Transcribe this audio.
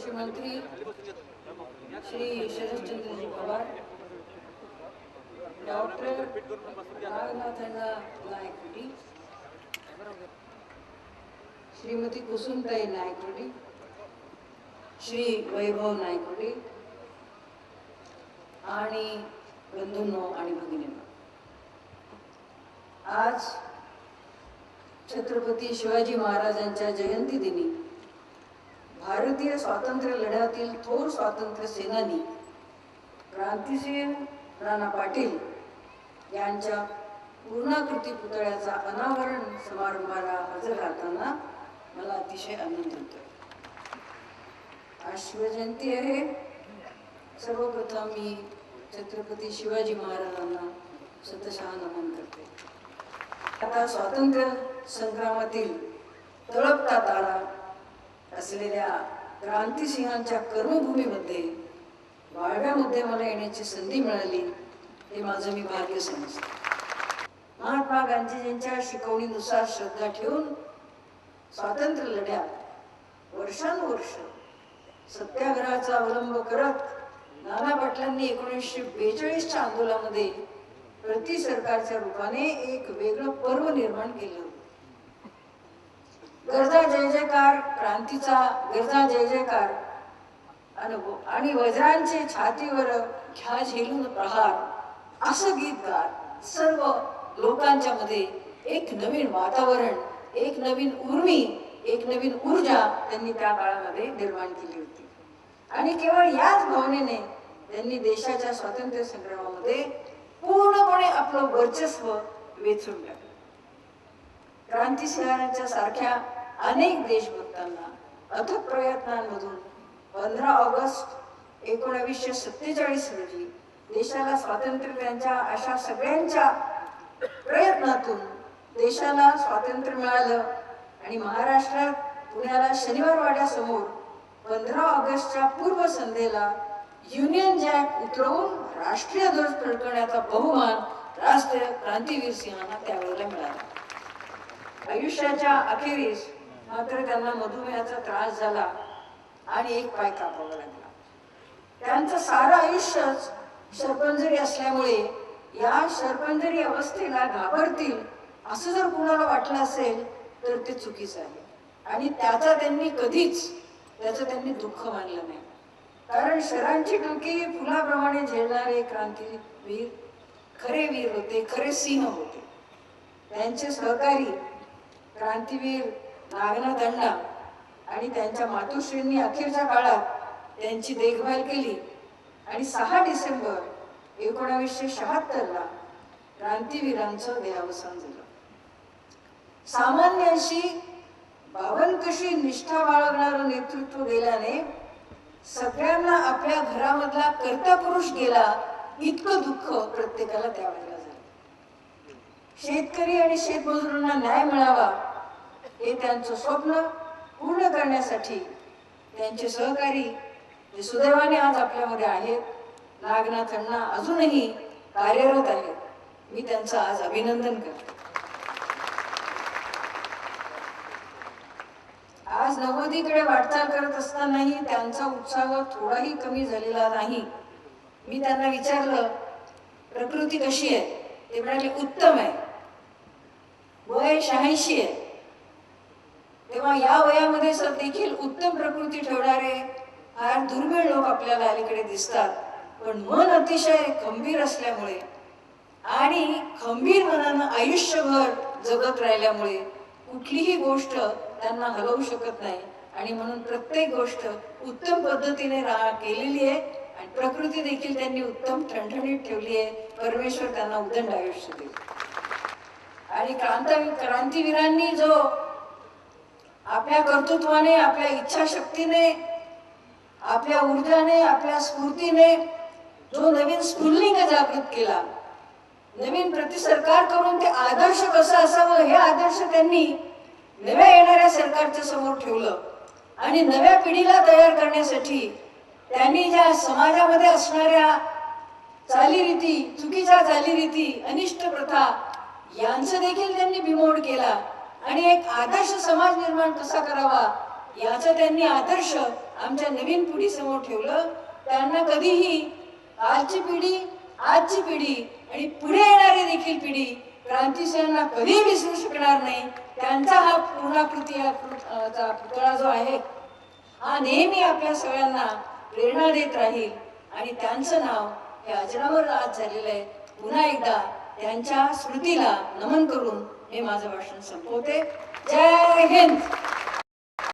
कृषी मंत्री श्री शरदचंद्रजी पवार, डॉक्टर नागनाथांना नायकवडी, श्रीमती कुसुमताई नायकवडी, श्री वैभव नायकवडी आणि बंधूंनो आणि भगिनींनो, आज छत्रपती शिवाजी महाराजांच्या जयंती दिनी भारतीय स्वातंत्र्य लढ्यातील थोर स्वातंत्र्य सेनानी क्रांतिसिंह राणा पाटील यांच्या पूर्णाकृती पुतळ्याचा अनावरण समारंभाला हजर राहताना मला अतिशय आनंद होतो। आज शिवजयंती आहे। सर्वप्रथम मी छत्रपती शिवाजी महाराजांना शतशः नमन करते। आता स्वातंत्र्य संग्रामातील तळपता तारा असलेल्या क्रांतिसिंहांच्या कर्मभूमीमध्ये वाळव्यामध्ये मला येण्याची संधी मिळाली, हे माझं मी भाग्य समजते। महात्मा गांधीजींच्या शिकवणीनुसार श्रद्धा ठेवून स्वातंत्र्य लढ्यात वर्षानुवर्ष सत्याग्रहाचा अवलंब करत नाना पाटलांनी 1942च्या आंदोलनामध्ये प्रति सरकारच्या रूपाने एक वेगळं पर्व निर्माण केलं। गरजा जय जयकार, क्रांतीचा गरजा जय जयकार आणि वज्रांचे छातीवर घ्या झेलून प्रहार असं गीत गात सर्व लोकांच्या मध्ये एक नवीन वातावरण, एक नवीन उर्मी, एक नवीन ऊर्जा त्यांनी त्या काळामध्ये निर्माण केली होती। आणि केवळ याच भावनेने त्यांनी देशाच्या स्वातंत्र्य संग्रामामध्ये पूर्णपणे आपलं वर्चस्व वेचून टाकलं। क्रांतिसिंहांच्या सारख्या अनेक देशभक्तांना अथक प्रयत्नांमधून 15 ऑगस्ट 1947 रोजी देशाला स्वातंत्र्य, त्यांच्या अशा सगळ्यांच्या प्रयत्नातून देशाला स्वातंत्र्य मिळालं। आणि महाराष्ट्रात पुण्याला शनिवार वाड्यासमोर 15 ऑगस्टच्या पूर्व संध्येला युनियन जॅक उतरवून राष्ट्रीय ध्वज फडकवण्याचा बहुमान राष्ट्रीय क्रांतीवीर सिंहांना त्यावेळेला मिळाला। आयुष्याच्या अखेरीस मात्र त्यांना मधुमेहाचा त्रास झाला आणि एक पाय कापावा लागला। त्यांचं सारं आयुष्यच शरपंजरी असल्यामुळे या शरपंजरी अवस्थेला घाबरतील असं जर कुणाला वाटलं असेल तर ते चुकीचं आहे। आणि त्याचं त्यांनी दुःख मानलं नाही, कारण शरांची टोकी फुलाप्रमाणे झेलणारे क्रांतीवीर खरे वीर होते, खरे सिंह होते। त्यांचे सहकारी क्रांतीवीर नागनाथ अण्णा आणि त्यांच्या मातोश्रींनी अखेरच्या काळात त्यांची देखभाल केली आणि 6 डिसेंबर 1976ला क्रांतीवीरांचं देहावसान झालं। सामान्यांशी बावनकशी निष्ठा बाळगणारं नेतृत्व गेल्याने सगळ्यांना आपल्या घरामधला कर्ता पुरुष गेला इतकं दुःख प्रत्येकाला त्यावेळेला झालं। शेतकरी आणि शेतमजुरांना न्याय मिळावा हे त्यांचं स्वप्न पूर्ण करण्यासाठी त्यांचे सहकारी जे सुदैवाने आज आपल्यामध्ये आहेत, नागनाथ अण्णा अजूनही कार्यरत आहेत, मी त्यांचं आज अभिनंदन करते। आज नव्वदीकडे वाटचाल करत असतानाही त्यांचा उत्साह थोडाही कमी झालेला नाही। मी त्यांना विचारलं, प्रकृती कशी आहे? ते म्हणाले उत्तम आहे, वय 86 आहे। तेव्हा या वयामध्ये सर देखील उत्तम प्रकृती ठेवणारे फार दुर्मिळ लोक आपल्याला अलीकडे दिसतात, पण मन अतिशय खंबीर असल्यामुळे आणि खंबीर मनानं आयुष्यभर जगत राहिल्यामुळे कुठलीही गोष्ट त्यांना हलवू शकत नाही आणि म्हणून प्रत्येक गोष्ट उत्तम पद्धतीने केलेली आहे आणि प्रकृती देखील त्यांनी उत्तम ठणठणीत ठेवली आहे। परमेश्वर त्यांना उदंड आयुष्य देईल। आणि क्रांतीवीरांनी जो आपल्या कर्तृत्वाने, आपल्या इच्छाशक्तीने, आपल्या ऊर्जाने, आपल्या स्फूर्तीने जो नवीन स्फुल्लिंग जागृत केला, नवीन प्रतिसरकार करून ते आदर्श कसं असावं हे आदर्श त्यांनी नव्या येणाऱ्या सरकारच्या समोर ठेवलं। आणि नव्या पिढीला तयार करण्यासाठी त्यांनी ज्या समाजामध्ये असणाऱ्या चालीरीती, चुकीच्या चालीरीती, अनिष्ट प्रथा यांचं देखील त्यांनी बिमोड केला आणि एक आदर्श समाज निर्माण कसा करावा याचा त्यांनी आदर्श आमच्या नवीन पिढीसमोर ठेवलं, त्यांना कधीही कालची पिढी, आजची पिढी आणि पुढे येणारी देखील पिढी क्रांतिसिंहांना कधीही विसरू शकणार नाही. त्यांचा हा पूर्णाकृती पुतळा जो आहे हा नेहमी आपल्या सगळ्यांना प्रेरणा देत राहील आणि त्यांचं नाव हे अजरामर आज झालेलं आहे. पुन्हा एकदा त्यांच्या स्मृतीला नमन करून मी माझं भाषण संपवते. जय हिंद.